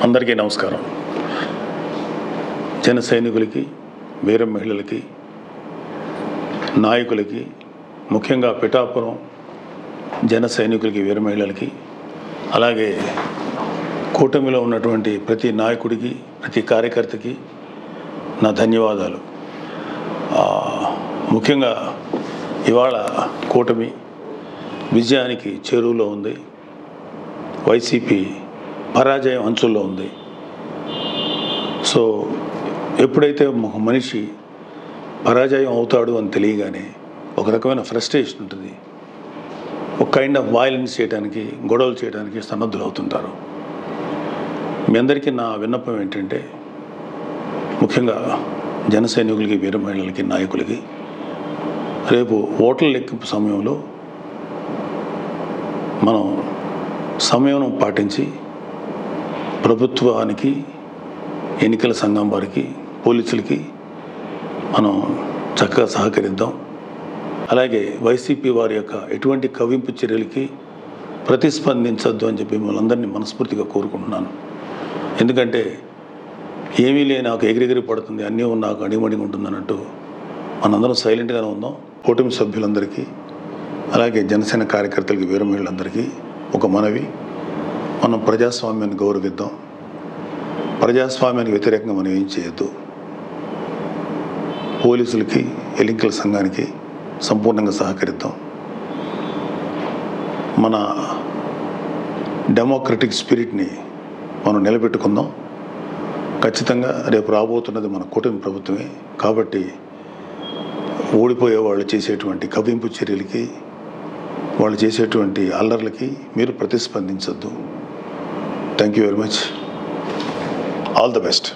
అందరికీ నమస్కారం. జన సైనికులకి, వీర మహిళలకి, నాయకులకి, ముఖ్యంగా పిఠాపురం జన సైనికులకి, వీర మహిళలకి, అలాగే కూటమిలో ఉన్నటువంటి ప్రతి నాయకుడికి, ప్రతి కార్యకర్తకి నా ధన్యవాదాలు. ముఖ్యంగా ఇవాళ కూటమి విజయానికి చేరువలో ఉంది. వైసీపీ పరాజయం అంచుల్లో ఉంది. సో ఎప్పుడైతే ఒక మనిషి పరాజయం అవుతాడు అని తెలియగానే ఒక రకమైన ఫ్రస్ట్రేషన్ ఉంటుంది. ఒక కైండ్ ఆఫ్ వైలెన్స్ చేయడానికి, గొడవలు చేయడానికి సన్నద్ధులు అవుతుంటారు. మీ అందరికీ నా విన్నపం ఏంటంటే, ముఖ్యంగా జన సైనికులకి, వీర మహిళలకి, నాయకులకి, రేపు ఓట్ల లెక్కింపు సమయంలో మనం సమయం పాటించి ప్రభుత్వానికి, ఎన్నికల సంఘం వారికి, పోలీసులకి మనం చక్కగా సహకరిద్దాం. అలాగే వైసీపీ వారి యొక్క ఎటువంటి కవ్వింపు చర్యలకి ప్రతిస్పందించద్దు అని చెప్పి మిమ్మల్ని అందరినీ మనస్ఫూర్తిగా కోరుకుంటున్నాను. ఎందుకంటే ఏమీ లేని నాకు ఎగిరెగిరి పడుతుంది, అన్నీ నాకు అడిమడిగా ఉంటుంది అన్నట్టు మనందరం సైలెంట్గానే ఉందాం. కూటమి సభ్యులందరికీ, అలాగే జనసేన కార్యకర్తలకి, వీర మహిళలందరికీ ఒక మనవి, మనం ప్రజాస్వామ్యాన్ని గౌరవిద్దాం. ప్రజాస్వామ్యానికి వ్యతిరేకంగా మనం ఏం చేయొద్దు. పోలీసులకి, ఎన్నికల సంఘానికి సంపూర్ణంగా సహకరిద్దాం. మన డెమోక్రటిక్ స్పిరిట్ని మనం నిలబెట్టుకుందాం. ఖచ్చితంగా రేపు రాబోతున్నది మన కూటమి ప్రభుత్వమే. కాబట్టి ఓడిపోయే వాళ్ళు చేసేటువంటి కవ్వింపు చర్యలకి, వాళ్ళు చేసేటువంటి అల్లర్లకి మీరు ప్రతిస్పందించద్దు. Thank you very much. All the best.